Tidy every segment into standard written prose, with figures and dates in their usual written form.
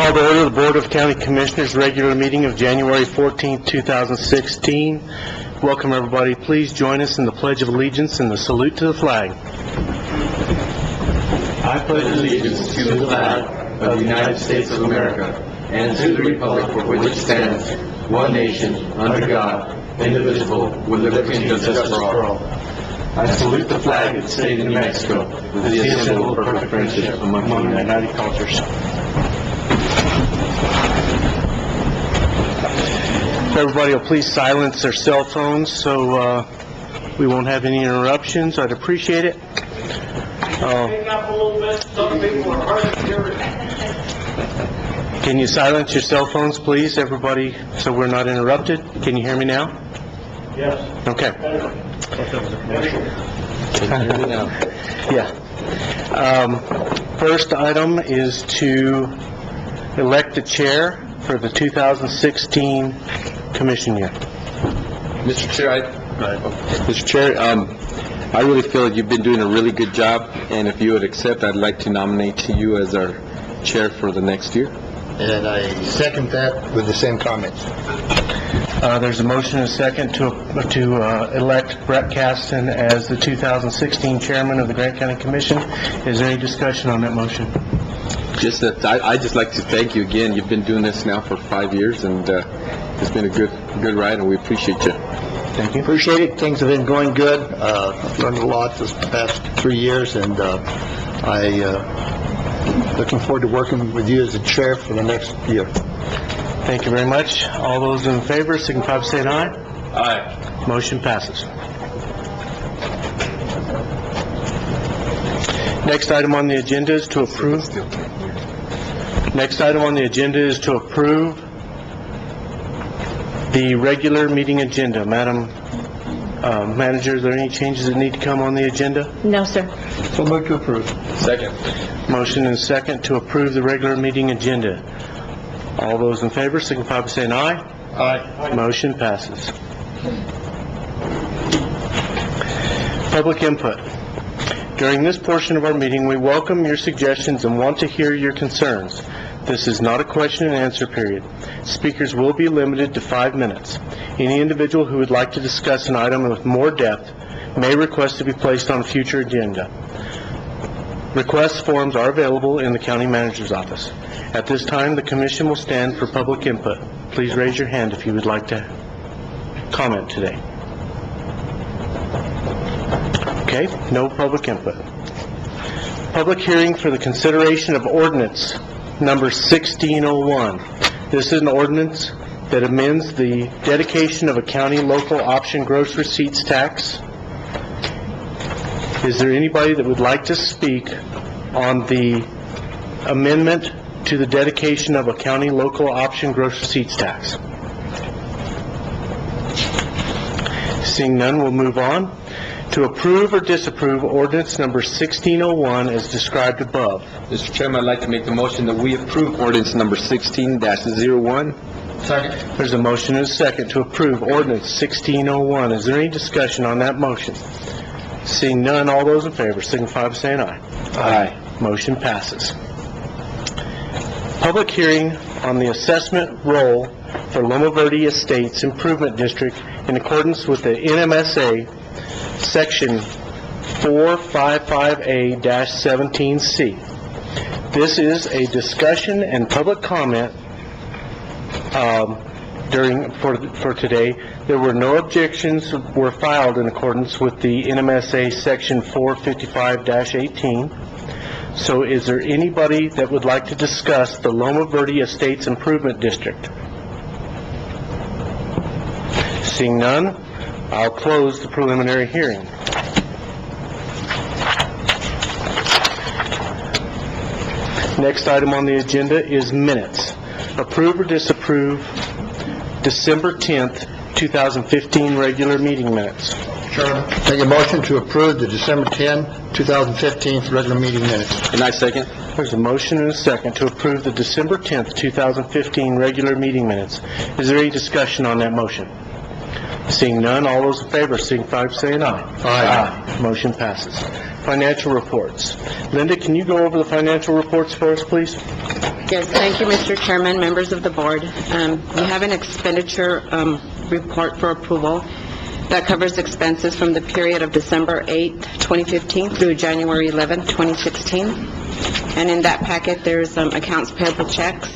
Call to order the Board of County Commissioners regular meeting of January 14, 2016. Welcome everybody. Please join us in the Pledge of Allegiance and the salute to the flag. I pledge allegiance to the flag of the United States of America and to the republic for which it stands, one nation, under God, indivisible, with liberty and justice for all. I salute the flag of the state of New Mexico with the symbol of perfect friendship among the United Cultures. Everybody will please silence their cell phones so we won't have any interruptions. I'd appreciate it. Hang up a little bit. Some people are hard to hear it. Can you silence your cell phones, please, everybody, so we're not interrupted? Can you hear me now? Yes. Okay. Yeah. First item is to elect a chair for the 2016 commission year. Mr. Chair, I really feel that you've been doing a really good job, and if you would accept, I'd like to nominate you as our chair for the next year. And I second that with the same comments. There's a motion and a second to elect Brett Caston as the 2016 chairman of the Grant County Commission. Is there any discussion on that motion? Just that I just like to thank you again. You've been doing this now for 5 years, and it's been a good ride, and we appreciate you. Thank you. Appreciate it. Things have been going good. I've learned a lot this past 3 years, and looking forward to working with you as the chair for the next year. Thank you very much. All those in favor, signify by saying aye. Aye. Motion passes. Next item on the agenda is to approve. The regular meeting agenda. Madam Manager, are there any changes that need to come on the agenda? No, sir. So moved to approve. Second. Motion and second to approve the regular meeting agenda. All those in favor signify by saying aye. Aye. Motion passes. Public input. During this portion of our meeting, we welcome your suggestions and want to hear your concerns. This is not a question and answer period. Speakers will be limited to 5 minutes. Any individual who would like to discuss an item with more depth may request to be placed on a future agenda. Request forms are available in the county manager's office. At this time, the commission will stand for public input. Please raise your hand if you would like to comment today. Okay, no public input. Public hearing for the consideration of ordinance number 1601. This is an ordinance that amends the dedication of a county local option gross receipts tax. Is there anybody that would like to speak on the amendment to the dedication of a county local option gross receipts tax? Seeing none, we'll move on. To approve or disapprove ordinance number 1601 as described above. Mr. Chairman, I'd like to make the motion that we approve ordinance number 16-01. Second. There's a motion and a second to approve ordinance 1601. Is there any discussion on that motion? Seeing none, all those in favor signify by saying aye. Aye. Motion passes. Public hearing on the assessment roll for Loma Verde Estates Improvement District in accordance with the NMSA Section 455A-17C. This is a discussion and public comment for today. There were no objections were filed in accordance with the NMSA Section 455-18. So is there anybody that would like to discuss the Loma Verde Estates Improvement District? Seeing none, I'll close the preliminary hearing. Next item on the agenda is minutes. Approve or disapprove December 10th, 2015 regular meeting minutes. Chairman, make a motion to approve the December 10, 2015 regular meeting minutes. And I second. There's a motion and a second to approve the December 10th, 2015 regular meeting minutes. Is there any discussion on that motion? Seeing none, all those in favor signify by saying aye. Aye. Motion passes. Financial reports. Linda, can you go over the financial reports for us, please? Yes, thank you, Mr. Chairman, members of the board. We have an expenditure report for approval that covers expenses from the period of December 8, 2015 through January 11, 2016. And in that packet, there's accounts payable checks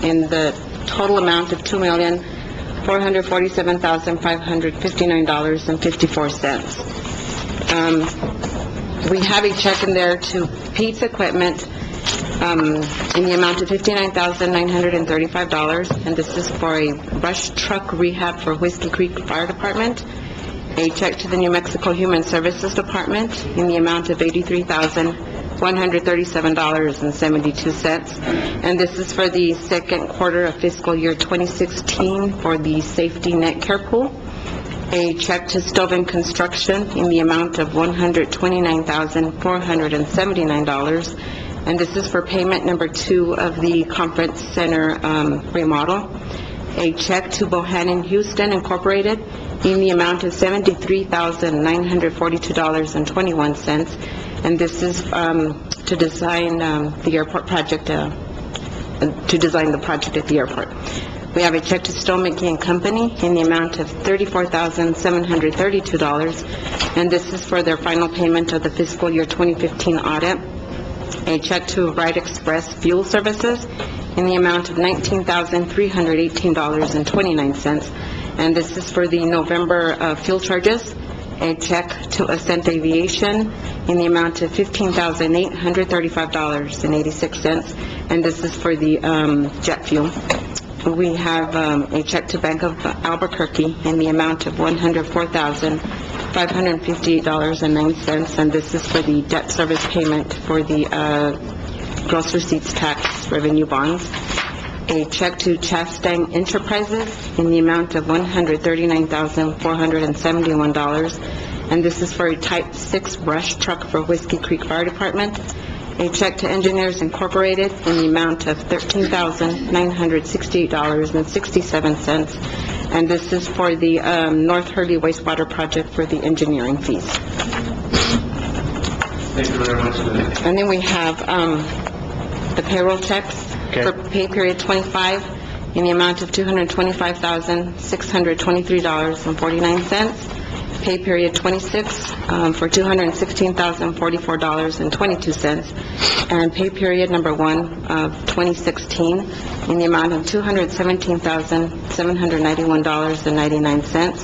in the total amount of $2,447,559.54. We have a check in there to Pete's Equipment in the amount of $59,935, and this is for a brush truck rehab for Whiskey Creek Fire Department. A check to the New Mexico Human Services Department in the amount of $83,137.72, and this is for the second quarter of fiscal year 2016 for the Safety Net Care Pool. A check to Stoven Construction in the amount of $129,479, and this is for payment number 2 of the Conference Center remodel. A check to Bohannon Houston Incorporated in the amount of $73,942.21, and this is to design the airport project, to design the project at the airport. We have a check to Stone McGee and Company in the amount of $34,732, and this is for their final payment of the fiscal year 2015 audit. A check to Wright Express Fuel Services in the amount of $19,318.29, and this is for the November fuel charges. A check to Ascent Aviation in the amount of $15,835.86, and this is for the jet fuel. We have a check to Bank of Albuquerque in the amount of $104,558.09, and this is for the debt service payment for the gross receipts tax revenue bonds. A check to Chastang Enterprises in the amount of $139,471, and this is for a Type 6 brush truck for Whiskey Creek Fire Department. A check to Engineers Incorporated in the amount of $13,968.67, and this is for the North Hurley wastewater project for the engineering fees. Thank you very much, Linda. And then we have the payroll checks for pay period 25 in the amount of $225,623.49. Pay period 26 for $216,044.22. And pay period number 1 of 2016 in the amount of $217,791.99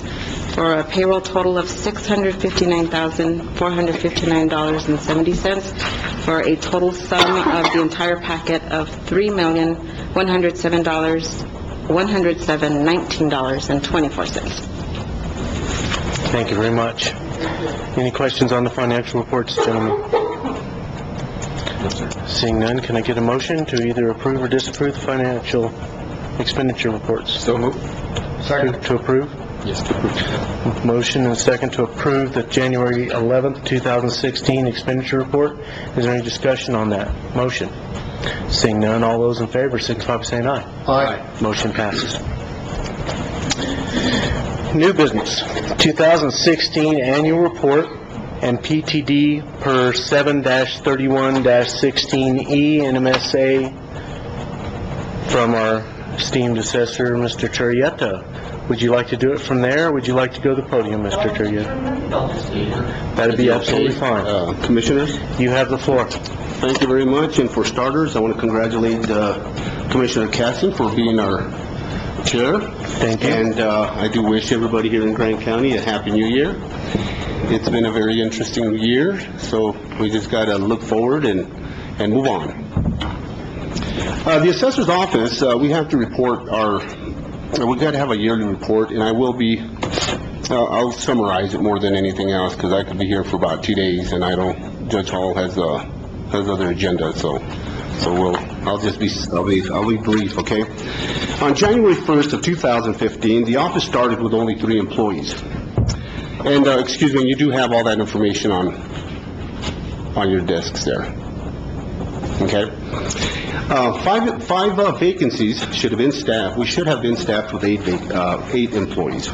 for a payroll total of $659,459.70 for a total sum of the entire packet of $3,107,19.24. Thank you very much. Any questions on the financial reports, gentlemen? Seeing none, can I get a motion to either approve or disapprove the financial expenditure reports? So moved. Second. To approve? Yes, to approve. Motion and second to approve the January 11th, 2016 expenditure report. Is there any discussion on that motion? Seeing none, all those in favor signify by saying aye. Aye. Motion passes. New business, 2016 annual report and PTD per 7-31-16E NMSA from our esteemed assessor, Mr. Turrieta. Would you like to do it from there, or would you like to go to the podium, Mr. Turrieta? That'd be absolutely fine. Commissioners, You have the floor. thank you very much, and for starters, I want to congratulate Commissioner Casson for being our chair. Thank you. And I do wish everybody here in Grant County a Happy New Year. It's been a very interesting year, so we just got to look forward and move on. The assessor's office, we have to report we got to have a yearly report, and I'll summarize it more than anything else, because I could be here for about 2 days, and Judge Hall has other agendas, so I'll be brief, okay? On January 1st of 2015, the office started with only 3 employees. And, excuse me, you do have all that information on your desks there. Okay? Five vacancies should have been staffed. We should have been staffed with 8 employees.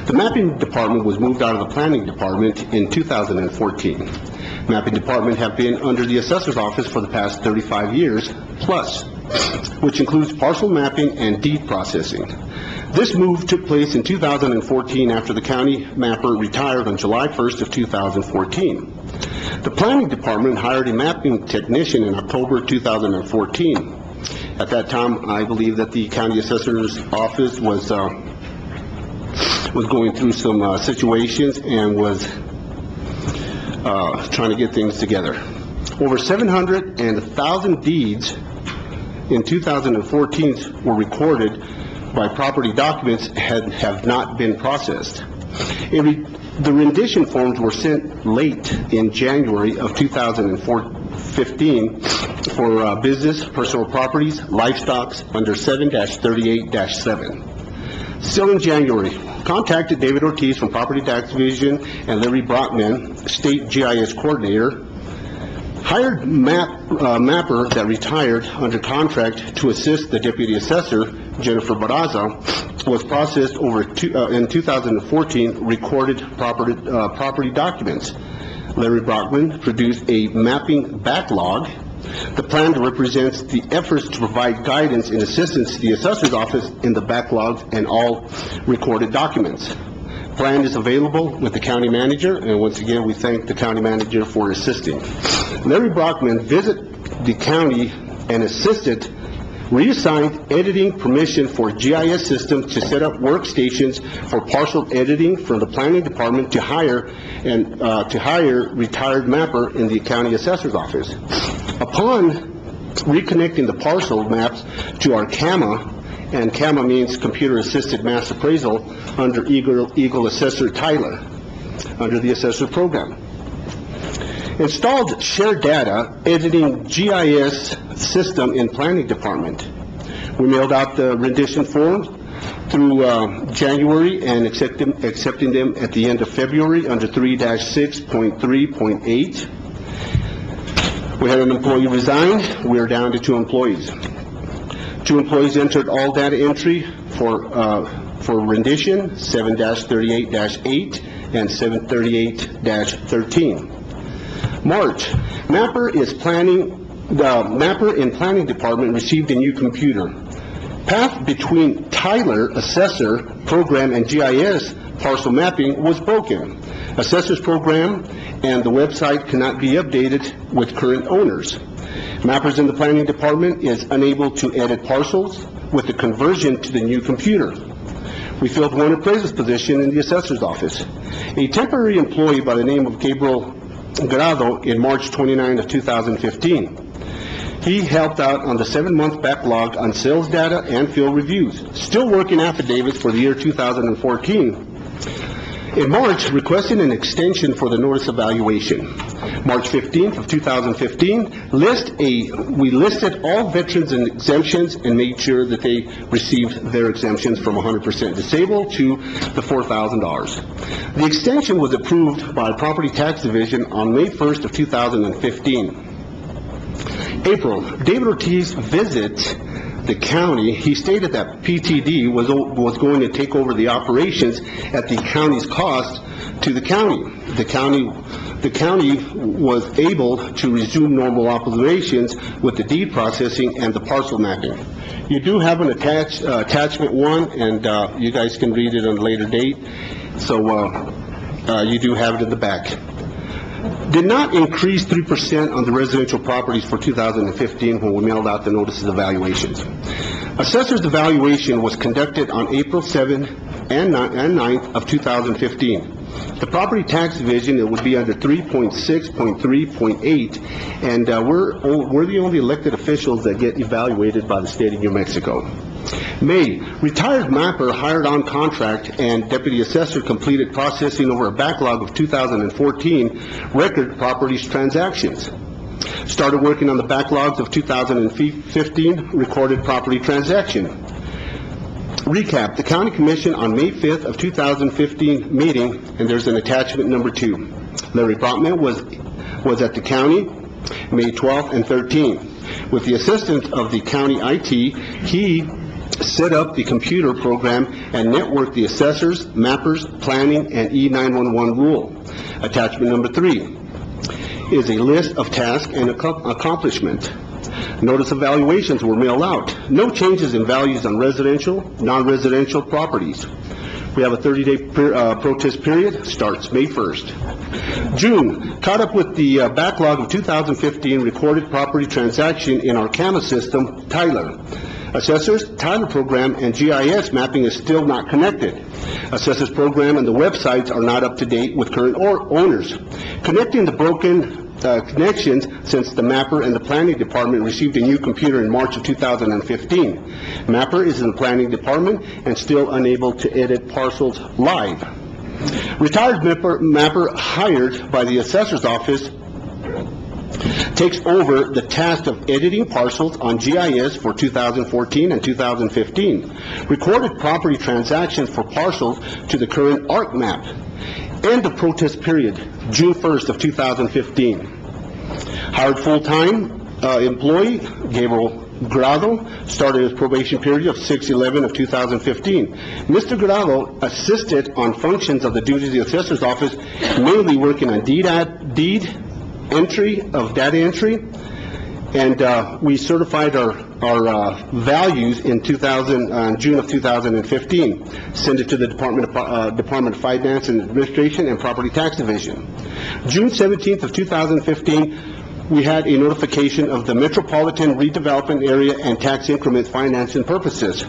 The mapping department was moved out of the planning department in 2014. Mapping department have been under the assessor's office for the past 35 years plus, which includes parcel mapping and deed processing. This move took place in 2014 after the county mapper retired on July 1st of 2014. The planning department hired a mapping technician in October 2014. At that time, I believe that the county assessor's office was going through some situations and was trying to get things together. Over 700 and 1,000 deeds in 2014 were recorded by property documents have not been processed. The rendition forms were sent late in January of 2015 for business, personal properties, livestock under 7-38-7. Still in January, contacted David Ortiz from Property Tax Division and Larry Brockman, State GIS Coordinator, hired mapper that retired under contract to assist the Deputy Assessor, Jennifer Barraza, was processed in 2014 recorded property documents. Larry Brockman produced a mapping backlog. The plan represents the efforts to provide guidance and assistance to the assessor's office in the backlogs and all recorded documents. Plan is available with the county manager, and once again, we thank the county manager for assisting. Larry Brockman visited the county and assisted reassigned editing permission for GIS system to set up workstations for parcel editing from the planning department to hire retired mapper in the county assessor's office. Upon reconnecting the parcel maps to our CAMA, and CAMA means Computer Assisted Mass Appraisal, under Eagle Assessor Tyler, under the assessor program. Installed shared data editing GIS system in planning department. We mailed out the rendition forms through January and accepting them at the end of February under 3-6.3.8. We had an employee resign. We are down to 2 employees. 2 employees entered all data entry for rendition 7-38-8 and 738-13. March, the mapper in planning department received a new computer. Path between Tyler assessor program and GIS parcel mapping was broken. Assessor's program and the website cannot be updated with current owners. Mappers in the planning department is unable to edit parcels with the conversion to the new computer. We filled one appraiser's position in the assessor's office. A temporary employee by the name of Gabriel Grado in March 29 of 2015. He helped out on the 7-month backlog on sales data and field reviews. Still working affidavits for the year 2014. In March, requesting an extension for the notice of valuation. March 15th of 2015, we listed all veterans and exemptions and made sure that they received their exemptions from 100% disabled to the $4,000. The extension was approved by Property Tax Division on May 1st of 2015. April, David Ortiz visit the county. He stated that PTD was going to take over the operations at the county's cost to the county. The county was able to resume normal operations with the deed processing and the parcel mapping. You do have an attachment 1, and you guys can read it on a later date. So you do have it in the back. Did not increase 3% on the residential properties for 2015 when we mailed out the notices of valuations. Assessor's evaluation was conducted on April 7 and 9th of 2015. The Property Tax Division, it would be under 3.6.3.8, and we're the only elected officials that get evaluated by the state of New Mexico. May, retired mapper hired on contract and deputy assessor completed processing over a backlog of 2014 record properties transactions. Started working on the backlogs of 2015 recorded property transaction. Recap, the County Commission on May 5th of 2015 meeting, and there's an attachment number 2. Larry Brockman was at the county May 12th and 13th. With the assistance of the county IT, he set up the computer program and network the assessors, mappers, planning, and E911 rule. Attachment number 3 is a list of tasks and accomplishment. Notice evaluations were mailed out. No changes in values on residential, non-residential properties. We have a 30-day protest period, starts May 1st. June, caught up with the backlog of 2015 recorded property transaction in our CAMA system, Tyler. Assessors, Tyler program, and GIS mapping is still not connected. Assessors program and the websites are not up to date with current owners. Connecting the broken connections since the mapper and the planning department received a new computer in March of 2015. Mapper is in the planning department and still unable to edit parcels live. Retired mapper hired by the assessor's office takes over the task of editing parcels on GIS for 2014 and 2015. Recorded property transactions for parcels to the current ARC map. End of protest period, June 1st of 2015. Hired full-time employee, Gabriel Grado, started his probation period of 6/11 of 2015. Mr. Grado assisted on functions of the duties of the assessor's office, mainly working on deed entry, of data entry, and we certified our values in June of 2015. Sent it to the Department of Finance and Administration and Property Tax Division. June 17th of 2015, we had a notification of the Metropolitan Redevelopment Area and Tax Increment Financing Purposes.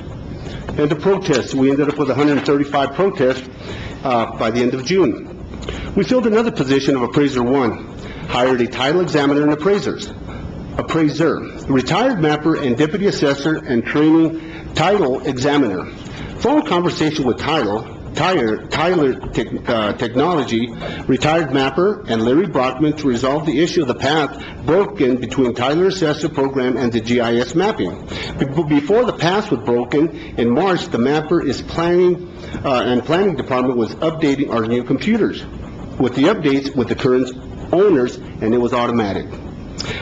And the protests, we ended up with 135 protests by the end of June. We filled another position of Appraiser 1, hired a title examiner and appraiser, retired mapper and deputy assessor and training title examiner. Phone conversation with Tyler Technology, retired mapper, and Larry Brockman to resolve the issue of the path broken between Tyler Assessor Program and the GIS mapping. Before the path was broken, in March, the mapper is planning department was updating our new computers with the updates with the current owners, and it was automatic.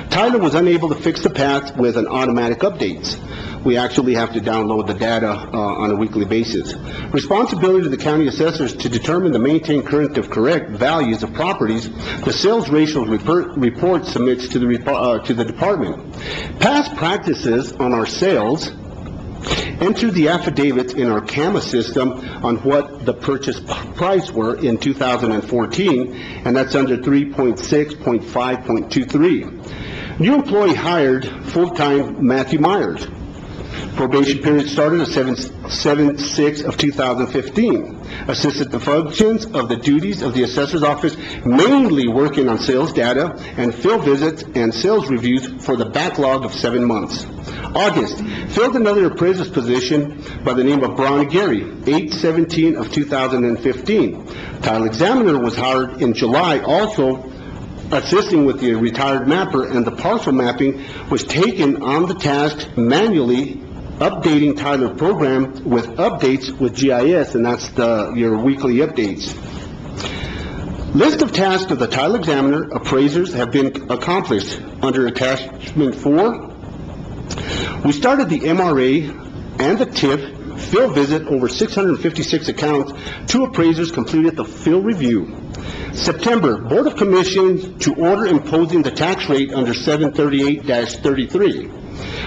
Tyler was unable to fix the path with an automatic updates. We actually have to download the data on a weekly basis. Responsibility of the county assessors to determine and maintain current of correct values of properties. The sales ratio report submits to the department. Past practices on our sales. Enter the affidavits in our CAMA system on what the purchase price were in 2014, and that's under 3.6.5.23. New employee hired full-time Matthew Myers. Probation period started at 7/6 of 2015. Assisted the functions of the duties of the assessor's office, mainly working on sales data and field visits and sales reviews for the backlog of 7 months. August, filled another appraiser's position by the name of Brian Gary, 8/17 of 2015. Title examiner was hired in July, also assisting with the retired mapper, and the parcel mapping was taken on the task manually, updating Tyler program with updates with GIS, and that's your weekly updates. List of tasks of the Tyler examiner appraisers have been accomplished under attachment 4. We started the MRA and the TIF field visit over 656 accounts. 2 appraisers completed the field review. September, Board of Commissioners to order imposing the tax rate under 738-33.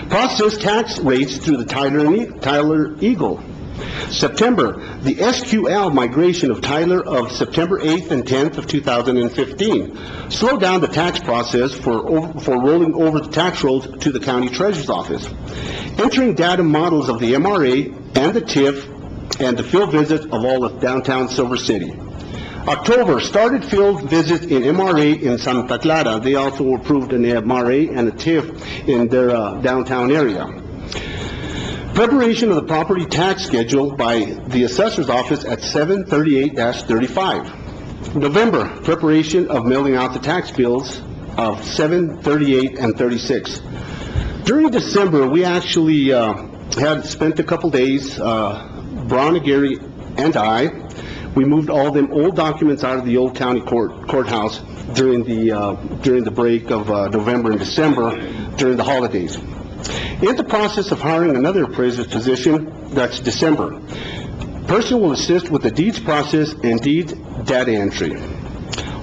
Process tax rates through the Tyler Eagle. September, the SQL migration of Tyler of September 8th and 10th of 2015. Slow down the tax process for rolling over the tax rolls to the county treasurer's office. Entering data models of the MRA and the TIF and the field visits of all of downtown Silver City. October, started field visits in MRA in Santa Clara. They also approved an MRA and a TIF in their downtown area. Preparation of the property tax schedule by the assessor's office at 738-35. November, preparation of mailing out the tax bills of 738 and 36. During December, we actually had spent a couple days, Brian Gary and I, we moved all them old documents out of the old county courthouse during the break of November and December during the holidays. In the process of hiring another appraiser's position, that's December. Person will assist with the deeds process and deeds data entry.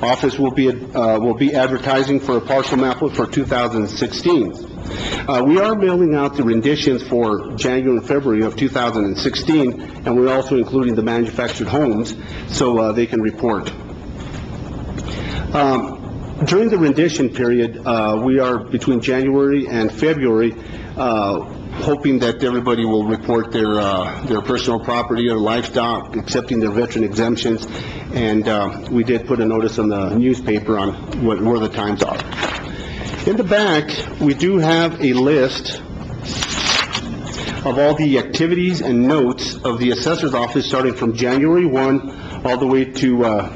Office will be advertising for a parcel map for 2016. We are mailing out the renditions for January and February of 2016, and we're also including the manufactured homes so they can report. During the rendition period, we are between January and February, hoping that everybody will report their personal property or livestock, accepting their veteran exemptions, and we did put a notice on the newspaper on where the times are. In the back, we do have a list of all the activities and notes of the assessor's office starting from January 1 all the way to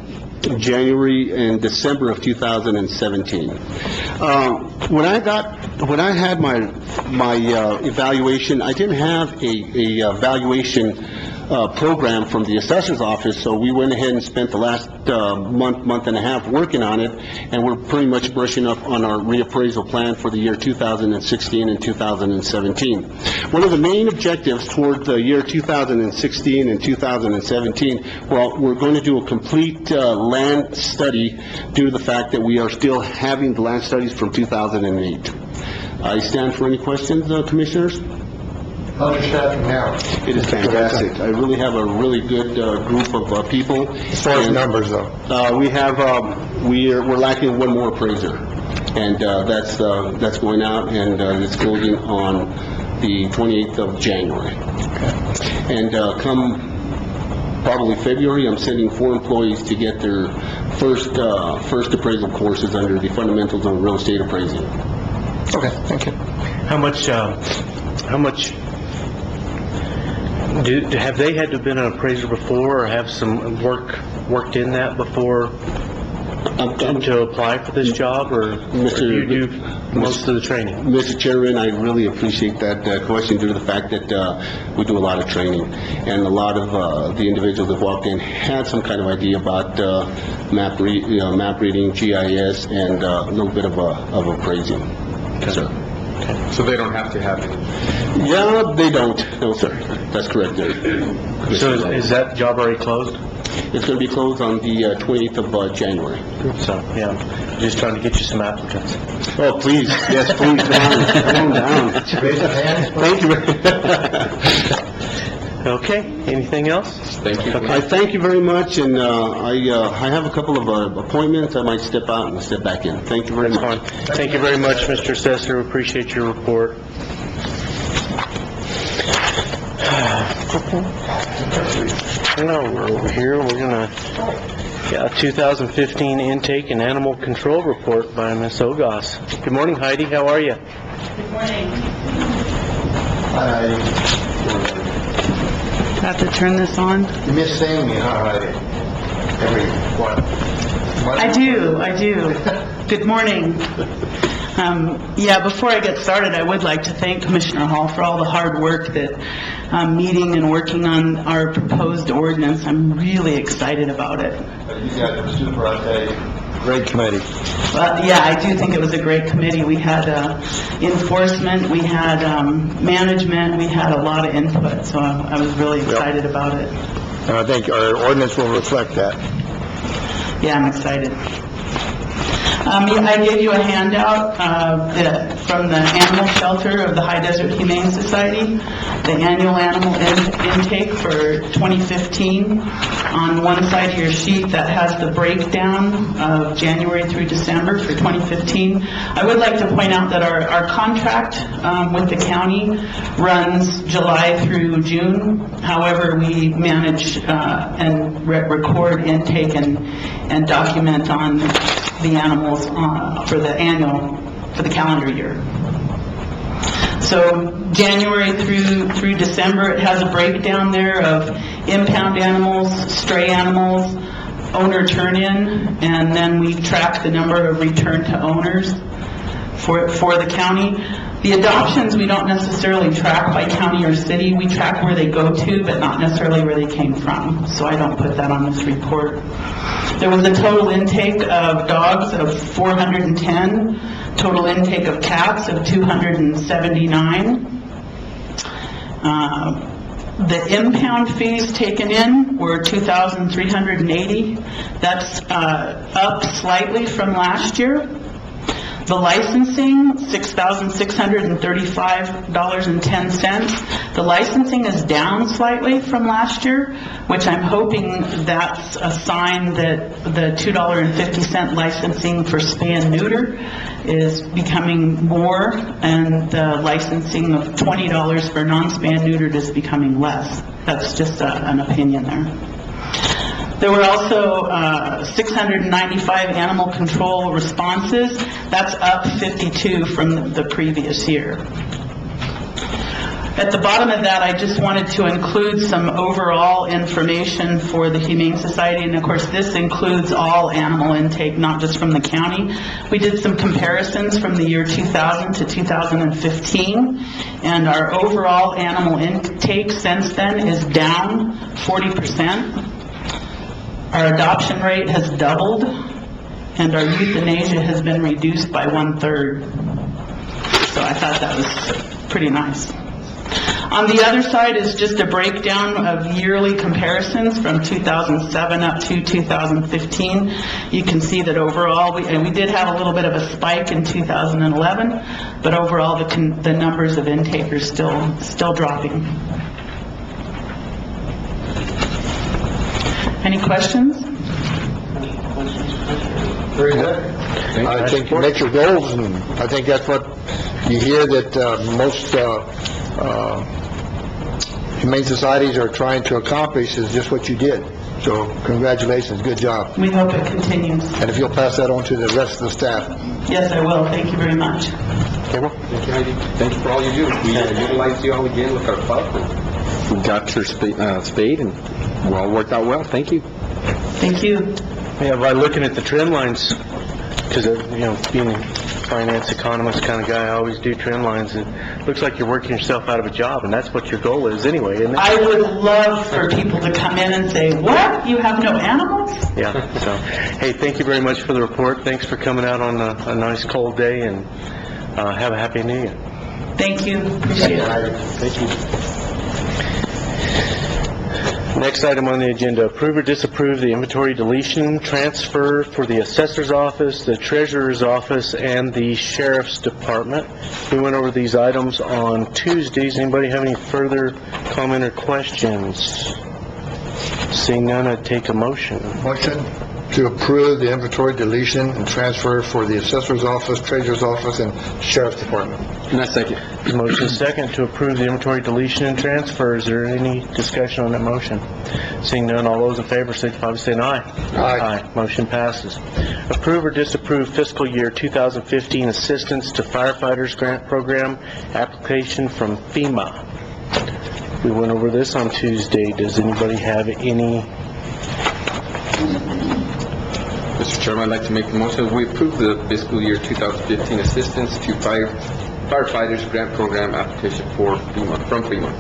January and December of 2017. When I had my evaluation, I didn't have a evaluation program from the assessor's office, so we went ahead and spent the last month and a half working on it, and we're pretty much brushing up on our reappraisal plan for the year 2016 and 2017. One of the main objectives toward the year 2016 and 2017, well, we're going to do a complete land study due to the fact that we are still having the land studies from 2008. I stand for any questions, Commissioners? How's your staffing now? It is fantastic. I really have a really good group of people. As far as numbers, though? We're lacking one more appraiser, and that's going out, and it's closing on the 28th of January. And come probably February, I'm sending 4 employees to get their first appraisal courses under the fundamentals of real estate appraising. Okay, thank you. How much have they had to have been an appraiser before, or have some worked in that before to apply for this job, or do you do most of the training? Mr. Chairman, I really appreciate that question due to the fact that we do a lot of training, and a lot of the individuals that walked in had some kind of idea about map reading, GIS, and a little bit of appraising. So. So they don't have to have it? Yeah, they don't. No, sir. That's correct, there. So is that job already closed? It's going to be closed on the 28th of January. So, yeah, just trying to get you some applicants. Oh, please. Yes, please. Come on down. Raise your hand. Thank you. Okay, anything else? Thank you. I thank you very much, and I have a couple of appointments. I might step out and step back in. Thank you very That's much. fine. Thank you very much, Mr. Assessor. Appreciate your report. No, we're over here. We're gonna, 2015 intake and animal control report by Ms. Ogas. Good morning, Heidi. How are you? Good morning. Have to turn this on? You miss seeing me, huh, Heidi? Every, what? I do. Good morning. Before I get started, I would like to thank Commissioner Hall for all the hard work that meeting and working on our proposed ordinance. I'm really excited about it. You guys are super, I'll tell you. Great committee. But I do think it was a great committee. We had enforcement, we had management, we had a lot of input, so I was really excited about it. And I think our ordinance will reflect that. Yeah, I'm excited. I gave you a handout from the animal shelter of the High Desert Humane Society, the annual animal intake for 2015. On one side of your sheet that has the breakdown of January through December for 2015. I would like to point out that our contract with the county runs July through June. However, we manage and record intake and document on the animals for the calendar year. So January through December, it has a breakdown there of impound animals, stray animals, owner turn-in, and then we track the number of return to owners for the county. The adoptions we don't necessarily track by county or city. We track where they go to, but not necessarily where they came from. So I don't put that on this report. There was a total intake of dogs of 410. total intake of cats of 279. The impound fees taken in were 2,380. That's up slightly from last year. The licensing, $6,635.10. The licensing is down slightly from last year, which I'm hoping that's a sign that the $2.50 licensing for spay and neuter is becoming more, and the licensing of $20 for non-spay and neutered is becoming less. That's just an opinion there. There were also 695 animal control responses. That's up 52 from the previous year. At the bottom of that, I just wanted to include some overall information for the Humane Society, and of course, this includes all animal intake, not just from the county. We did some comparisons from the year 2000 to 2015, and our overall animal intake since then is down 40%. Our adoption rate has doubled, and our euthanasia has been reduced by 1/3. So I thought that was pretty nice. On the other side is just a breakdown of yearly comparisons from 2007 up to 2015. You can see that overall, we did have a little bit of a spike in 2011, but overall the numbers of intake are still dropping. Any questions? Very good. I think you met your goals, and I think that's what you hear that most humane societies are trying to accomplish, is just what you did. So congratulations, good job. We hope it continues. And if you'll pass that on to the rest of the staff. Yes, I will. Thank you very much. Thank you for all you do. We utilize you all again with our pup, and we got your spade, and it all worked out well. Thank you. Thank you. Yeah, by looking at the trend lines, because, being a finance economist kind of guy, I always do trend lines. It looks like you're working yourself out of a job, and that's what your goal is anyway, isn't it? I would love for people to come in and say, "What? You have no animals?" Yeah, so, hey, thank you very much for the report. Thanks for coming out on a nice cold day, and have a happy new year. Thank you. Appreciate it. Thank you. Next item on the agenda, approve or disapprove the inventory deletion transfer for the assessor's office, the treasurer's office, and the sheriff's department. We went over these items on Tuesdays. Anybody have any further comment or questions? Seeing none, I'd take a motion. Motion to approve the inventory deletion and transfer for the assessor's office, treasurer's office, and sheriff's department. And that's second. Motion second to approve the inventory deletion and transfer. Is there any discussion on that motion? Seeing none, all those in favor signify by saying aye. Aye. Motion passes. Approve or disapprove fiscal year 2015 assistance to firefighters grant program application from FEMA. We went over this on Tuesday. Does anybody have any? Mr. Chairman, I'd like to make the motion. We approve the fiscal year 2015 assistance to firefighters grant program application from FEMA.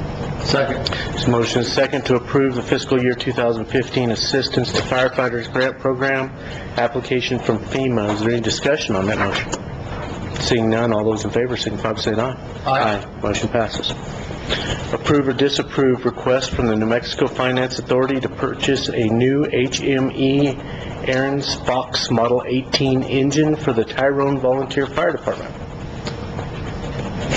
Second. This motion is second to approve the fiscal year 2015 assistance to firefighters grant program application from FEMA. Is there any discussion on that motion? Seeing none, all those in favor signify by saying aye. Aye. Motion passes. Approve or disapprove request from the New Mexico Finance Authority to purchase a new HME Aaron's Fox Model 18 engine for the Tyrone Volunteer Fire Department.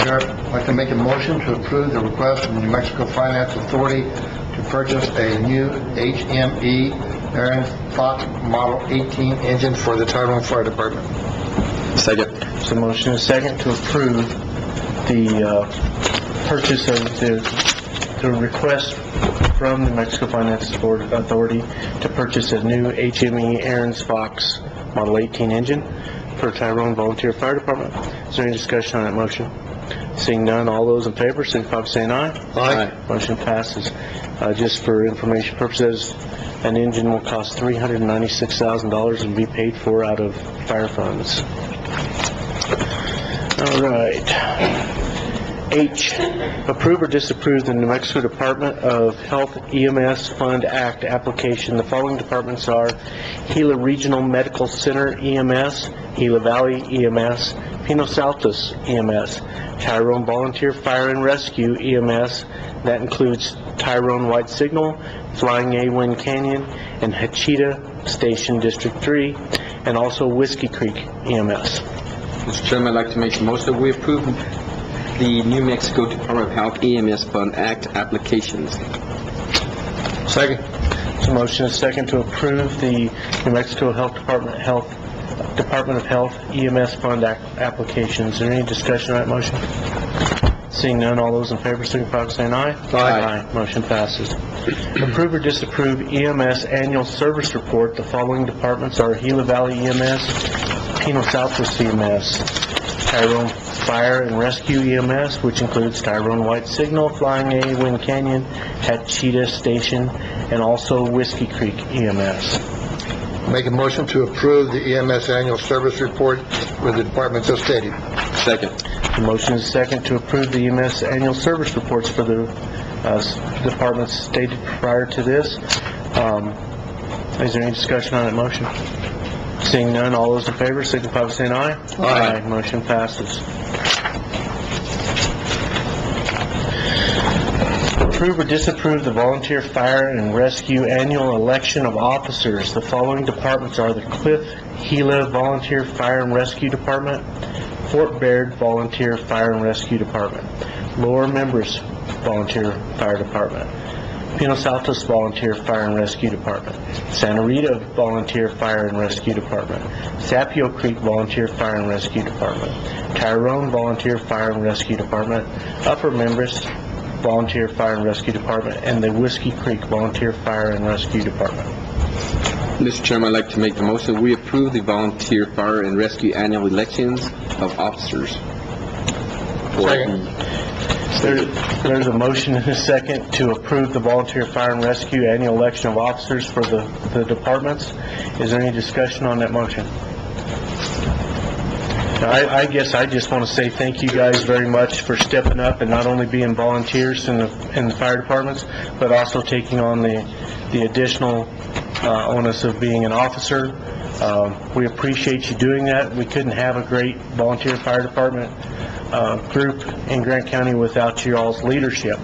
Sheriff, I'd like to make a motion to approve the request from the New Mexico Finance Authority to purchase a new HME Aaron Fox Model 18 engine for the Tyrone Fire Department. Second. So motion is second to approve the purchase of the request from the Mexico Finance Authority to purchase a new HME Aaron's Fox Model 18 engine for Tyrone Volunteer Fire Department. Is there any discussion on that motion? Seeing none, all those in favor signify by saying aye. Aye. Motion passes. Just for information purposes, an engine will cost $396,000 and be paid for out of fire funds. All right. H, approve or disapprove the New Mexico Department of Health EMS Fund Act application. The following departments are Gila Regional Medical Center EMS, Gila Valley EMS, Pinos Altos EMS, Tyrone Volunteer Fire and Rescue EMS, that includes Tyrone White Signal, Flying A Wind Canyon, and Hachita Station District 3, and also Whiskey Creek EMS. Mr. Chairman, I'd like to make the motion that we approve the New Mexico Department of Health EMS Fund Act applications. Second. So motion is second to approve the New Mexico Department of Health EMS Fund applications. Is there any discussion on that motion? Seeing none, all those in favor signify by saying aye. Aye. Motion passes. Approve or disapprove EMS Annual Service Report. The following departments are Gila Valley EMS, Pinos Altos EMS, Tyrone Fire and Rescue EMS, which includes Tyrone White Signal, Flying A Wind Canyon, Hachita Station, and also Whiskey Creek EMS. Make a motion to approve the EMS annual service report with the departments as stated. Second. The motion is second to approve the EMS annual service reports for the departments stated prior to this. Is there any discussion on that motion? Seeing none, all those in favor signify by saying aye. Aye. Motion passes. Approve or disapprove the Volunteer Fire and Rescue Annual Election of Officers. The following departments are the Cliff Gila Volunteer Fire and Rescue Department, Fort Baird Volunteer Fire and Rescue Department, Lower Members Volunteer Fire Department, Pinos Altos Volunteer Fire and Rescue Department, Santa Rita Volunteer Fire and Rescue Department, Sapio Creek Volunteer Fire and Rescue Department, Tyrone Volunteer Fire and Rescue Department, Upper Members Volunteer Fire and Rescue Department, and the Whiskey Creek Volunteer Fire and Rescue Department. Mr. Chairman, I'd like to make the motion that we approve the Volunteer Fire and Rescue Annual Elections of Officers. Second. There's a motion and a second to approve the Volunteer Fire and Rescue Annual Election of Officers for the departments. Is there any discussion on that motion? I guess I just want to say thank you guys very much for stepping up and not only being volunteers in the fire departments, but also taking on the additional onus of being an officer. We appreciate you doing that. We couldn't have a great volunteer fire department group in Grant County without your all's leadership.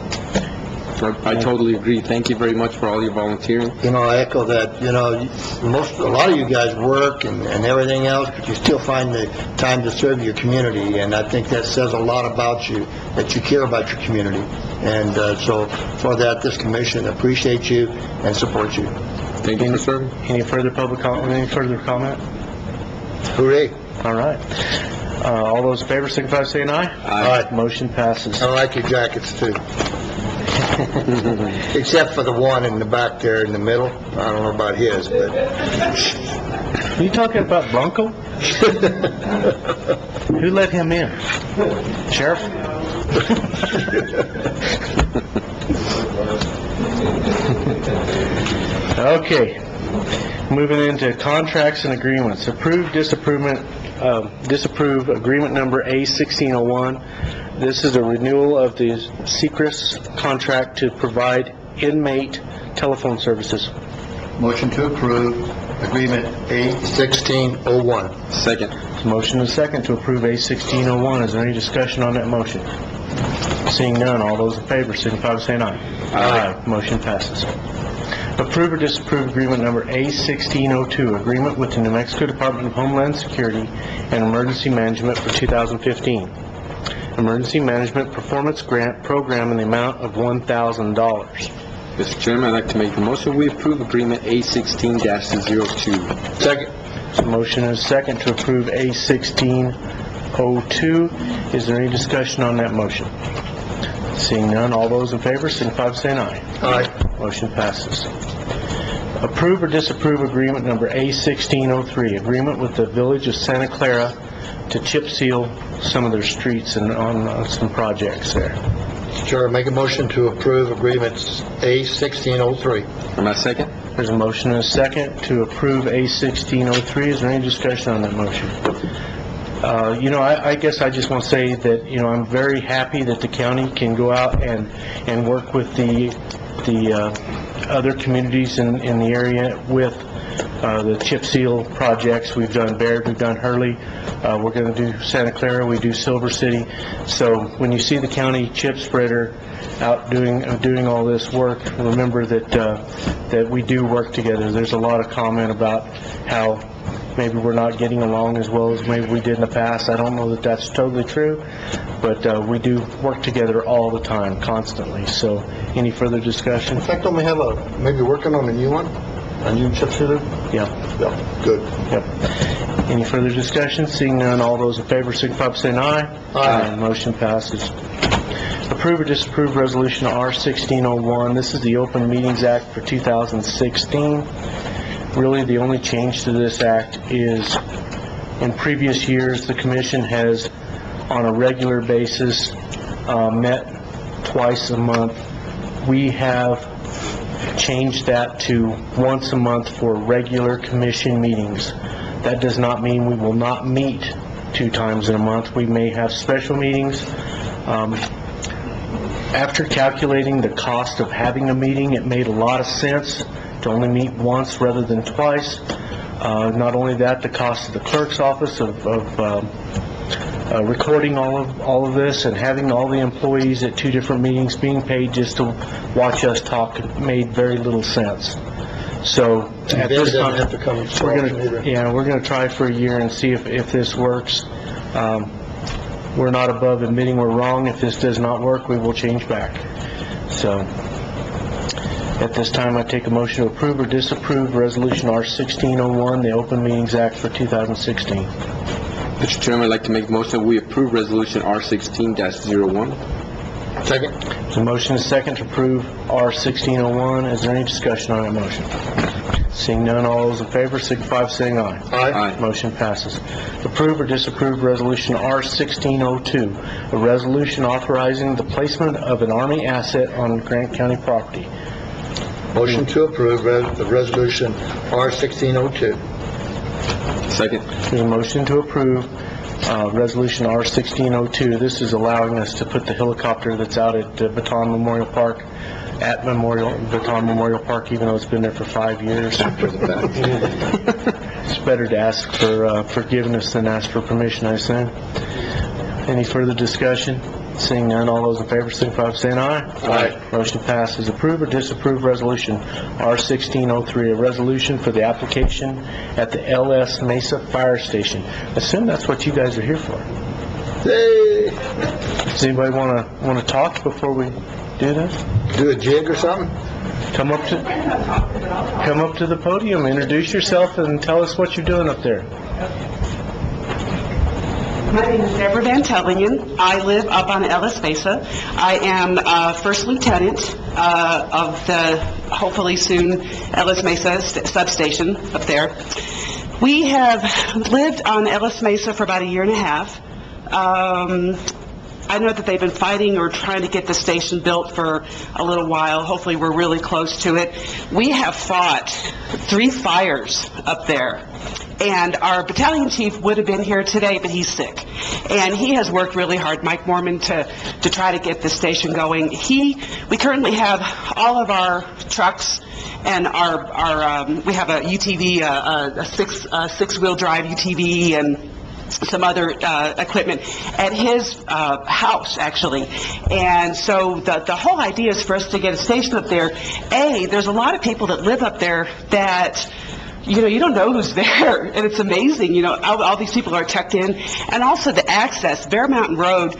I totally agree. Thank you very much for all your volunteering. I echo that. A lot of you guys work and everything else, but you still find the time to serve your community, and I think that says a lot about you, that you care about your community. And so for that, this commission appreciates you and supports you. Thank you for serving. Any further comment? Hooray. All right. All those in favor signify by saying aye. Aye. Motion passes. I like your jackets too. Except for the one in the back there in the middle. I don't know about his, but... Are you talking about Bronco? Who let him in? Sheriff? Okay. Moving into contracts and agreements. Approve, disapprove agreement number A1601. This is a renewal of the Secrest contract to provide inmate telephone services. Motion to approve agreement A1601. Second. Motion and second to approve A1601. Is there any discussion on that motion? Seeing none, all those in favor signify by saying aye. Aye. Motion passes. Approve or disapprove agreement number A1602, agreement with the New Mexico Department of Homeland Security and Emergency Management for 2015. Emergency Management Performance Grant Program in the amount of $1,000. Mr. Chairman, I'd like to make the motion we approve agreement A16-02. Second. Motion is second to approve A1602. Is there any discussion on that motion? Seeing none, all those in favor signify by saying aye. Aye. Motion passes. Approve or disapprove agreement number A1603, agreement with the Village of Santa Clara to chip seal some of their streets and on some projects there. Sure, make a motion to approve agreements A1603. Am I second? There's a motion and a second to approve A1603. Is there any discussion on that motion? I guess I just want to say that, I'm very happy that the county can go out and work with the other communities in the area with the chip seal projects. We've done Baird, we've done Hurley, we're going to do Santa Clara, we do Silver City. So when you see the county chip spreader out doing all this work, remember that we do work together. There's a lot of comment about how maybe we're not getting along as well as maybe we did in the past. I don't know that that's totally true, but we do work together all the time, constantly. So, any further discussion? In fact, don't we have maybe working on a new one? A new chip sealer? Yeah. Yeah, good. Yep. Any further discussion? Seeing none, all those in favor signify by saying aye. Aye. Motion passes. Approve or disapprove Resolution R-1601. This is the Open Meetings Act for 2016. Really, the only change to this act is, in previous years, the commission has, on a regular basis, met twice a month. We have changed that to once a month for regular commission meetings. That does not mean we will not meet 2 times in a month. We may have special meetings. After calculating the cost of having a meeting, it made a lot of sense to only meet once rather than twice. Not only that, the cost of the clerk's office of recording all of this and having all the employees at 2 different meetings being paid just to watch us talk made very little sense. So at this time, Have to come we're going to try for a year and see if this works. We're not above admitting we're wrong. If this does not work, we will change back. So at this time, I take a motion to approve or disapprove Resolution R-1601, the Open Meetings Act for 2016. Mr. Chairman, I'd like to make a motion that we approve Resolution R-16-01. Second? There's a motion and a second to approve R-1601. Is there any discussion on that motion? Seeing none, all those in favor signify by saying aye. Aye. Motion passes. Approve or disapprove Resolution R-1602, a resolution authorizing the placement of an Army asset on Grant County property. Motion to approve the resolution R-1602. Second. There's a motion to approve Resolution R-1602. This is allowing us to put the helicopter that's out at Baton Memorial Park at Baton Memorial Park, even though it's been there for 5 years. It's better to ask for forgiveness than ask for permission, I assume. Any further discussion? Seeing none, all those in favor signify by saying aye. Aye. Motion passes. Approve or disapprove Resolution R-1603, a resolution for the application at the LS Mesa Fire Station. Assume that's what you guys are here for. Hey, Does anybody want to talk before we do this? do a jig or something? Come up to the podium, introduce yourself, and tell us what you're doing up there. My name is Deborah Van Tellingen. I live up on Ellis Mesa. I am First Lieutenant of the, hopefully soon, Ellis Mesa substation up there. We have lived on Ellis Mesa for about 1.5 years. I know that they've been fighting or trying to get the station built for a little while. Hopefully, we're really close to it. We have fought 3 fires up there. And our battalion chief would have been here today, but he's sick. And he has worked really hard, Mike Mormon, to try to get the station going. We currently have all of our trucks and we have a UTV, a six-wheel drive UTV, and some other equipment at his house, actually. And so the whole idea is for us to get a station up there. There's a lot of people that live up there that, you don't know who's there, and it's amazing, all these people are tucked in. And also the access, Bear Mountain Road,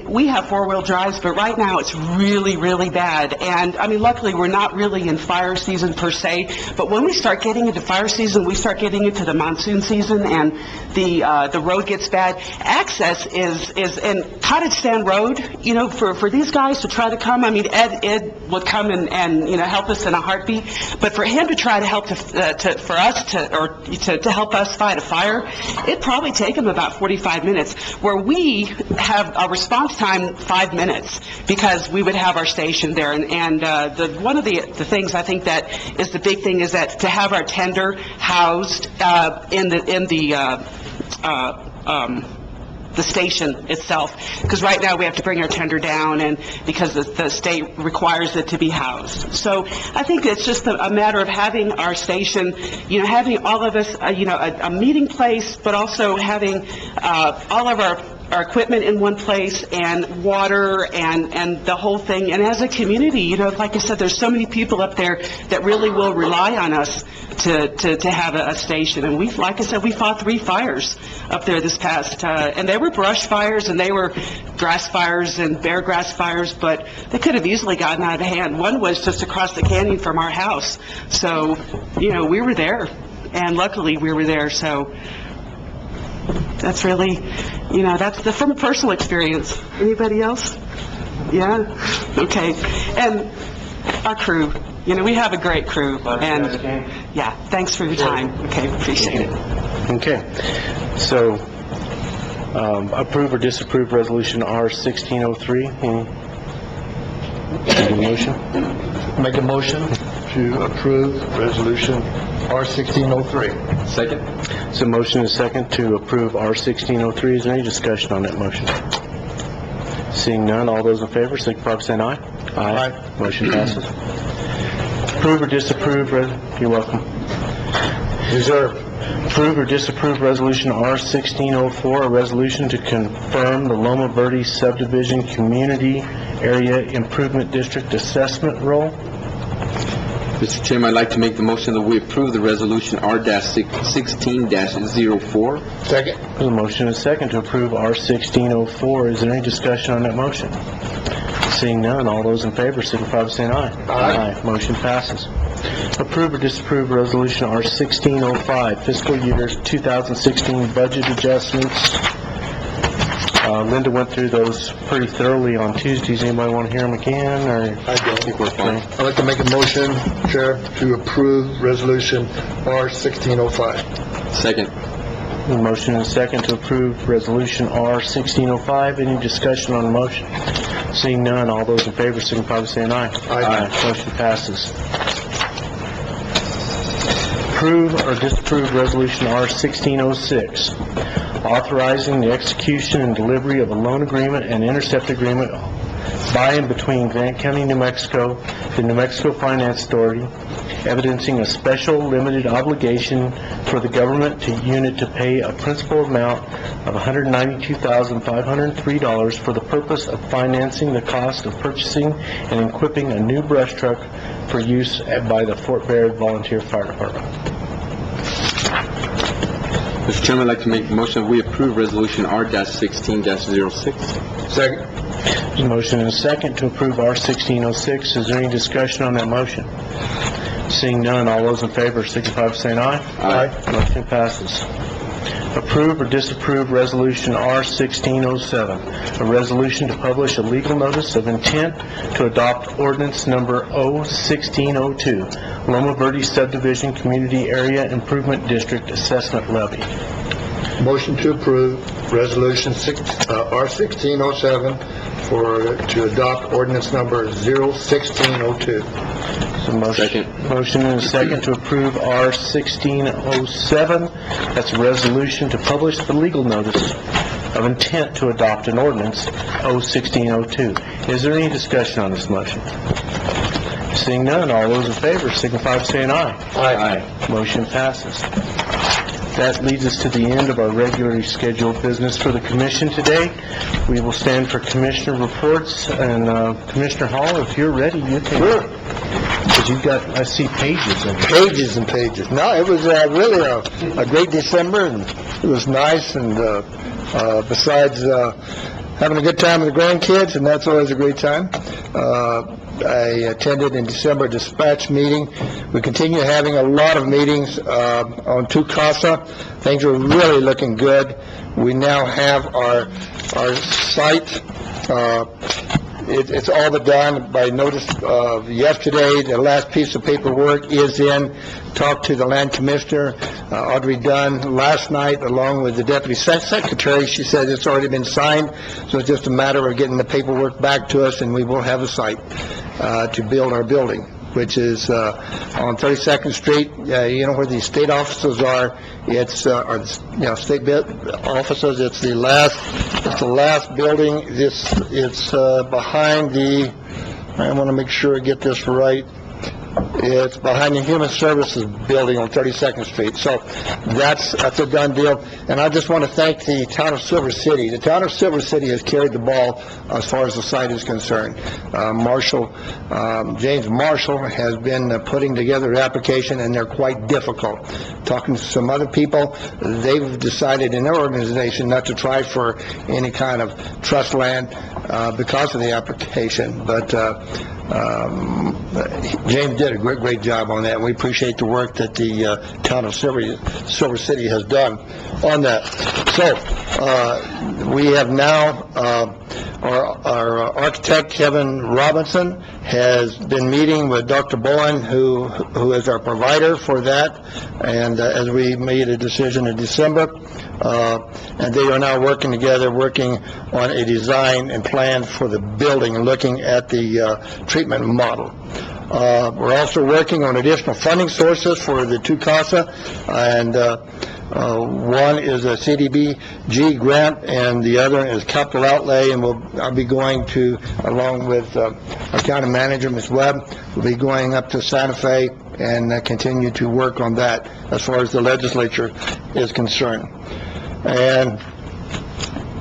we have 4-wheel drives, but right now it's really, really bad. And, luckily, we're not really in fire season per se, but when we start getting into fire season, we start getting into the monsoon season, and the road gets bad. Access is in Cottage Stand Road, for these guys to try to come, Ed would come and help us in a heartbeat, but for him to try to help to help us fight a fire, it'd probably take him about 45 minutes, where we have a response time 5 minutes, because we would have our station there. And one of the things I think that is the big thing is that to have our tender housed in the the station itself, because right now we have to bring our tender down, and because the state requires it to be housed. So I think it's just a matter of having our station, having all of us, a meeting place, but also having all of our equipment in one place, and water, and the whole thing. And as a community, like I said, there's so many people up there that really will rely on us to have a station. And like I said, we fought 3 fires up there this past, and they were brush fires, and they were grass fires and bare grass fires, but they could have easily gotten out of hand. One was just across the canyon from our house. So, we were there, and luckily we were there. So that's really, that's from a personal experience. Anybody else? Yeah? Okay. And our crew, we have a great crew, and, yeah, thanks for your time. Okay, appreciate it. Okay, so, approve or disapprove Resolution R-1603. Any motion? Make a motion to approve Resolution R-1603. Second? So motion is second to approve R-1603. Is there any discussion on that motion? Seeing none, all those in favor, signify by saying aye. Aye. Motion passes. Approve or disapprove, you're welcome. Reserve. Approve or disapprove Resolution R-1604, a resolution to confirm the Loma Verde Subdivision Community Area Improvement District Assessment Role. Mr. Chairman, I'd like to make the motion that we approve the resolution R-16-04. Second. There's a motion and a second to approve R-1604. Is there any discussion on that motion? Seeing none, all those in favor signify by saying aye. Aye. Motion passes. Approve or disapprove Resolution R-1605, fiscal year 2016 budget adjustments. Linda went through those pretty thoroughly on Tuesdays. Anybody want to hear them again, or? I do. think we're fine. I'd like to make a motion, Chair, to approve Resolution R-1605. Second. A motion and a second to approve Resolution R-1605. Any discussion on the motion? Seeing none, all those in favor signify by saying aye. Aye. Motion passes. Approve or disapprove Resolution R-1606, authorizing the execution and delivery of a loan agreement and intercept agreement by and between Grant County, New Mexico, the New Mexico Finance Authority, evidencing a special limited obligation for the government unit to pay a principal amount of $192,503 for the purpose of financing the cost of purchasing and equipping a new brush truck for use by the Fort Bayard Volunteer Fire Department. Mr. Chairman, I'd like to make the motion that we approve resolution R-16-06. Second. There's a motion and a second to approve R-1606. Is there any discussion on that motion? Seeing none, all those in favor signify by saying aye. Aye. Motion passes. Approve or disapprove Resolution R-1607, a resolution to publish a legal notice of intent to adopt ordinance number O-1602, Loma Verde Subdivision Community Area Improvement District Assessment Levy. Motion to approve Resolution R-1607 to adopt ordinance number 01602. So motion and a second to approve R-1607. That's a resolution to publish the legal notice of intent to adopt an ordinance, O-1602. Is there any discussion on this motion? Seeing none, all those in favor signify by saying aye. Aye. Motion passes. That leads us to the end of our regularly scheduled business for the commission today. We will stand for commissioner reports, and Commissioner Hall, if you're ready, you can. Sure. Because you've got, I see pages of it. Pages and pages. No, it was really a great December, and it was nice, and besides having a good time with the grandkids, and that's always a great time, I attended in December a dispatch meeting. We continue having a lot of meetings on Tucasa. Things are really looking good. We now have our site. It's all but done. By notice of yesterday, the last piece of paperwork is in. Talked to the land commissioner, Audrey Dunn, last night, along with the deputy secretary. She said it's already been signed, so it's just a matter of getting the paperwork back to us, and we will have a site to build our building. which is on 32nd Street. You know where the state offices are? It's state offices. It's the last building. It's behind the. I want to make sure I get this right. It's behind the Human Services Building on 32nd Street. So that's a done deal. And I just want to thank the town of Silver City. The town of Silver City has carried the ball as far as the site is concerned. James Marshall has been putting together the application, and they're quite difficult. Talking to some other people, they've decided in their organization not to try for any kind of trust land because of the application. But James did a great job on that. We appreciate the work that the town of Silver City has done on that. So we have now our architect Kevin Robinson has been meeting with Dr. Bowen, who is our provider for that, and as we made a decision in December, and they are now working together, working on a design and plan for the building, looking at the treatment model. We're also working on additional funding sources for the two CASA, and one is a CDBG grant, and the other is capital outlay, and I'll be going to, along with our county manager, Ms. Webb, we'll be going up to Santa Fe and continue to work on that as far as the legislature is concerned. And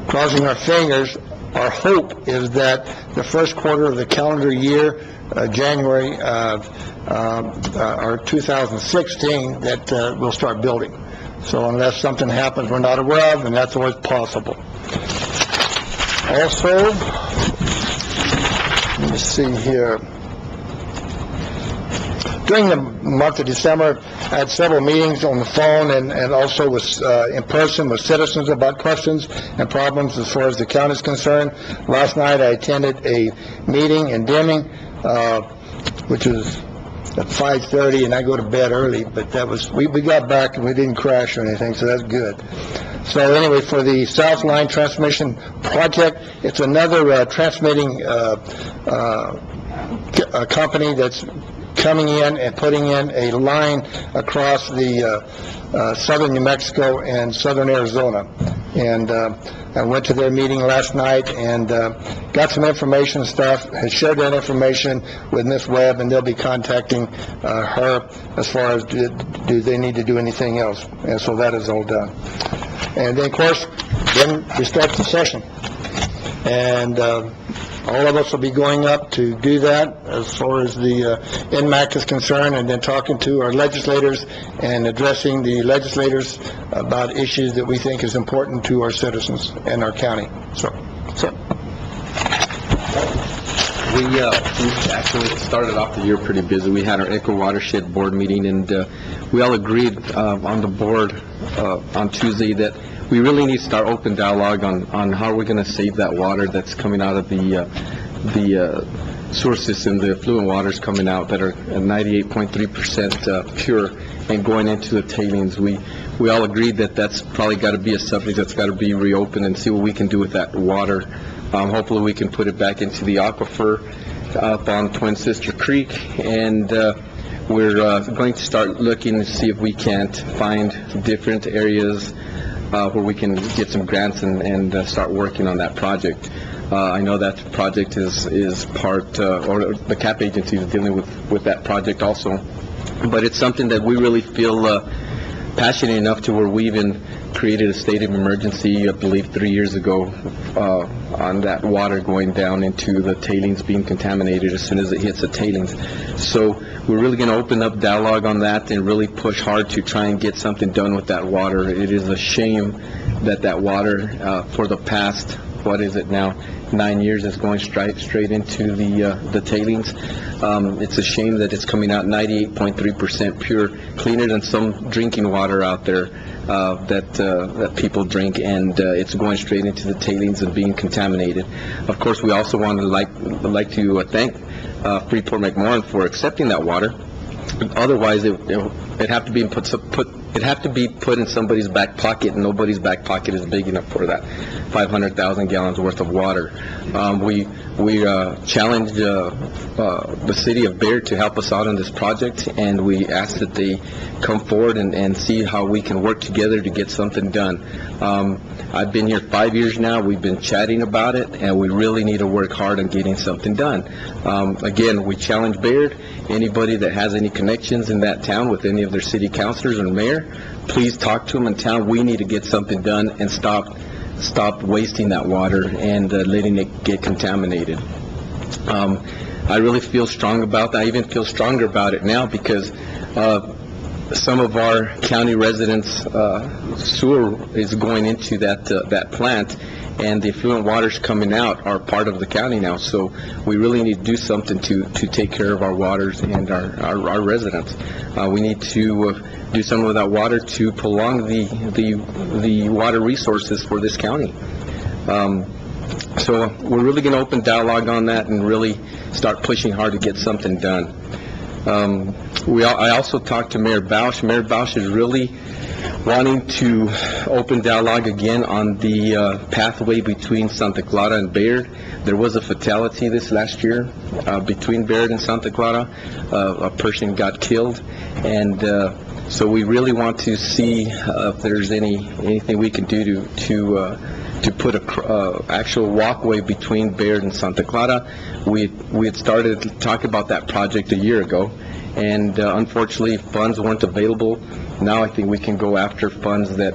crossing our fingers, our hope is that the first quarter of the calendar year, January or 2016, that we'll start building. So unless something happens we're not aware of, and that's always possible. Also, let me see here. During the month of December, I had several meetings on the phone and also with in person with citizens about questions and problems as far as the county is concerned. Last night I attended a meeting in Deming, which is at 5:30, and I go to bed early, but that was, we got back and we didn't crash or anything, so that's good. So anyway, for the South Line Transmission Project, it's another transmitting company that's coming in and putting in a line across the southern New Mexico and southern Arizona. And I went to their meeting last night and got some information and stuff, has shared that information with Ms. Webb, and they'll be contacting her as far as do they need to do anything else. And so that is all done. And then, of course, then we start the session. And all of us will be going up to do that as far as the NMAC is concerned, and then talking to our legislators and addressing the legislators about issues that we think is important to our citizens and our county. So. We actually started off the year pretty busy. We had our Echo Watershed Board meeting, and we all agreed on the board on Tuesday that we really need to start open dialogue on how we're going to save that water that's coming out of the sewer system, the effluent waters coming out that are 98.3% pure and going into the tailings. We all agreed that that's probably got to be a subject that's got to be reopened and see what we can do with that water. Hopefully we can put it back into the aquifer up on Twin Sister Creek, and we're going to start looking to see if we can't find different areas where we can get some grants and start working on that project. I know that project is part, or the CAP agency is dealing with that project also, but it's something that we really feel passionate enough to where we even created a state of emergency, I believe 3 years ago, on that water going down into the tailings, being contaminated as soon as it hits the tailings. So we're really going to open up dialogue on that and really push hard to try and get something done with that water. It is a shame that that water, for the past, what is it now, 9 years, is going straight into the tailings. It's a shame that it's coming out 98.3% pure, cleaner than some drinking water out there that people drink, and it's going straight into the tailings and being contaminated. Of course, we also want to like to thank Freeport McMoran for accepting that water. Otherwise, it have to be put in somebody's back pocket, and nobody's back pocket is big enough for that 500,000 gallons worth of water. We we challenged the city of Baird to help us out on this project, and we asked that they come forward and see how we can work together to get something done. I've been here 5 years now. We've been chatting about it, and we really need to work hard on getting something done. Again, we challenge Baird. Anybody that has any connections in that town with any of their city councilors or mayor, please talk to them in town. We need to get something done and stop wasting that water and letting it get contaminated. I really feel strong about that. I even feel stronger about it now because some of our county residents' sewer is going into that plant, and the effluent waters coming out are part of the county now. So we really need to do something to take care of our waters and our residents. We need to do something with that water to prolong the water resources for this county. So we're really going to open dialogue on that and really start pushing hard to get something done. I also talked to Mayor Bausch. Mayor Bausch is really wanting to open dialogue again on the pathway between Santa Clara and Baird. There was a fatality this last year between Baird and Santa Clara. A person got killed, and so we really want to see if there's anything we can do to put a actual walkway between Baird and Santa Clara. We had started to talk about that project a year ago, and unfortunately funds weren't available. Now I think we can go after funds that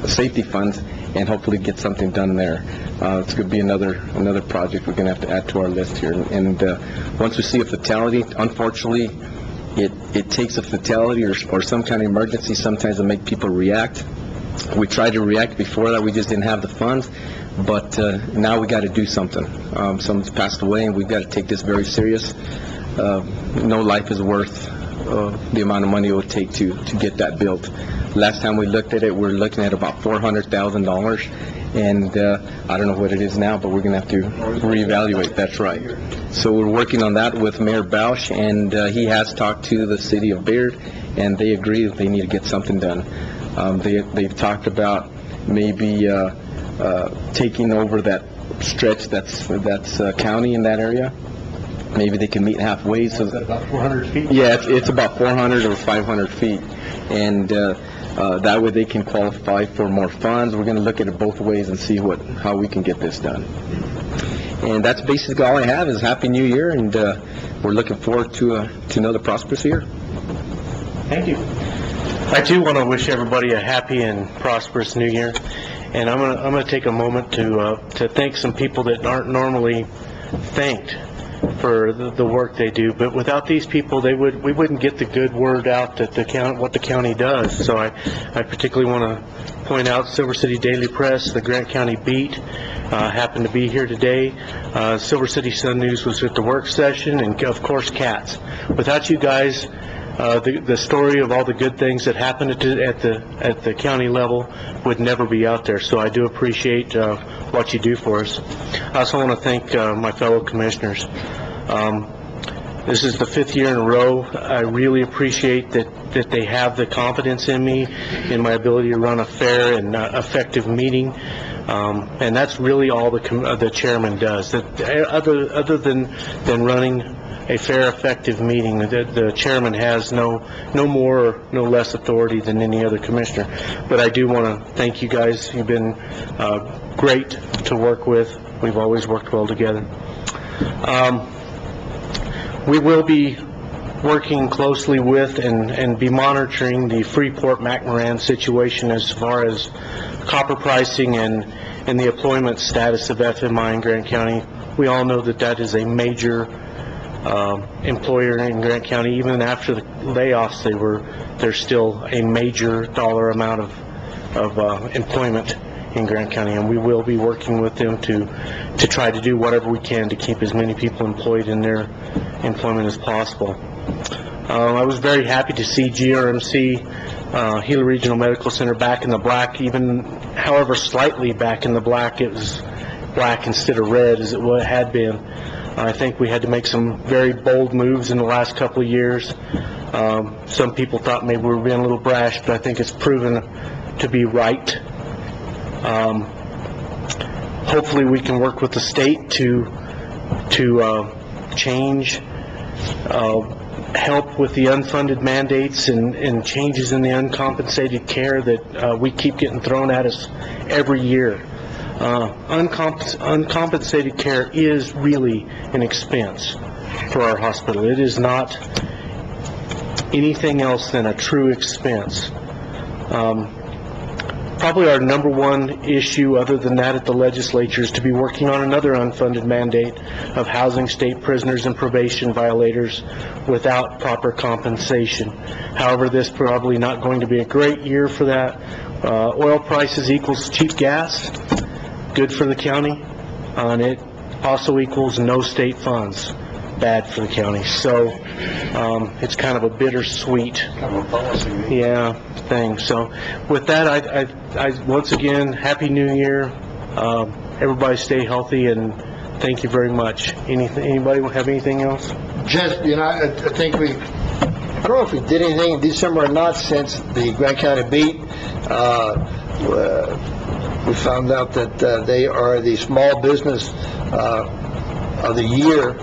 safety funds and hopefully get something done there. It's going to be another project we're going to have to add to our list here. And once we see a fatality, unfortunately, it takes a fatality or some kind of emergency sometimes to make people react. We tried to react before that, we just didn't have the funds, but now we got to do something. Someone's passed away, and we've got to take this very serious. No life is worth the amount of money it would take to get that built. Last time we looked at it, we're looking at about $400,000, and I don't know what it is now, but we're going to have to reevaluate. That's right. So we're working on that with Mayor Bausch, and he has talked to the city of Baird, and they agree that they need to get something done. They've talked about maybe taking over that stretch that's county in that area. Maybe they can meet halfway. So About 400 feet? yeah, it's about 400 or 500 feet, and that way they can qualify for more funds. We're going to look at it both ways and see how we can get this done. And that's basically all I have. Is Happy New Year, and we're looking forward to another prosperous year. Thank you. I too want to wish everybody a happy and prosperous New Year, and I'm gonna take a moment to thank some people that aren't normally thanked for the work they do. But without these people, we wouldn't get the good word out that what the county does. So I particularly want to point out Silver City Daily Press, the Grant County Beat, happened to be here today. Silver City Sun News was at the work session, and of course Cats. Without you guys, the story of all the good things that happened at the county level would never be out there. So I do appreciate what you do for us. I also want to thank my fellow commissioners. This is the 5th year in a row. I really appreciate that they have the confidence in me, in my ability to run a fair and effective meeting. And that's really all the chairman does. Other than running a fair, effective meeting, the chairman has no more or no less authority than any other commissioner. But I do want to thank you guys. You've been great to work with. We've always worked well together. We will be working closely with and be monitoring the Freeport-McMoran situation as far as copper pricing and the employment status of FMI in Grant County. We all know that is a major employer in Grant County. Even after the layoffs, they're still a major dollar amount of employment in Grant County, and we will be working with them to try to do whatever we can to keep as many people employed in their employment as possible. I was very happy to see GRMC, Gila Regional Medical Center, back in the black, even however slightly back in the black. It was black instead of red as it had been. I think we had to make some very bold moves in the last couple of years. Some people thought maybe we were being a little brash, but I think it's proven to be right. hopefully we can work with the state to change, help with the unfunded mandates and changes in the uncompensated care that we keep getting thrown at us every year. Uncompensated care is really an expense for our hospital. It is not anything else than a true expense. Probably our number one issue, other than that, at the legislature is to be working on another unfunded mandate of housing state prisoners and probation violators without proper compensation. However, this probably not going to be a great year for that. Oil prices equals cheap gas, good for the county, and it also equals no state funds, bad for the county. So it's kind of a bittersweet thing. So with that, I once again, Happy New Year. Everybody stay healthy, and thank you very much. Anybody have anything else? Just, I think I don't know if we did anything in December or not since the Grant County beat. We found out that they are the small business of the year.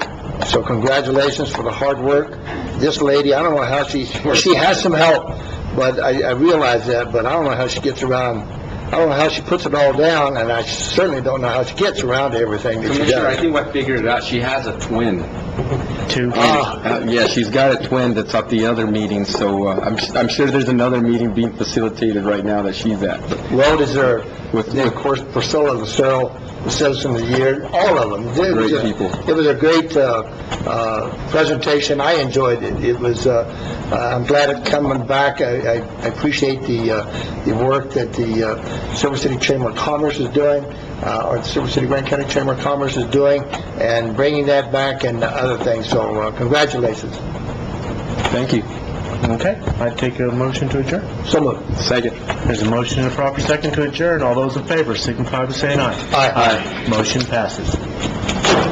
So congratulations for the hard work. This lady, I don't know how she has some help, but I realize that, but I don't know how she gets around. I don't know how she puts it all down, and I certainly don't know how she gets around to everything that she Commissioner, I does. think I figured it out. She has a twin. Two. Yeah, she's got a twin that's at the other meeting, so I'm sure there's another meeting being facilitated right now that she's at. Well deserved. Then, of course, Priscilla Lucero, the Citizen of the Year, all of them. Great people. It was a great presentation. I enjoyed it. It was. I'm glad it's coming back. I appreciate the work that the Silver City Chamber of Commerce is doing, or the Silver City Grant County Chamber of Commerce is doing, and bringing that back and other things. So congratulations. Thank you. Okay, I'd take a motion to adjourn. So moved. Second. There's a motion and a proper second to adjourn. All those in favor signify by saying aye. Aye. Motion passes.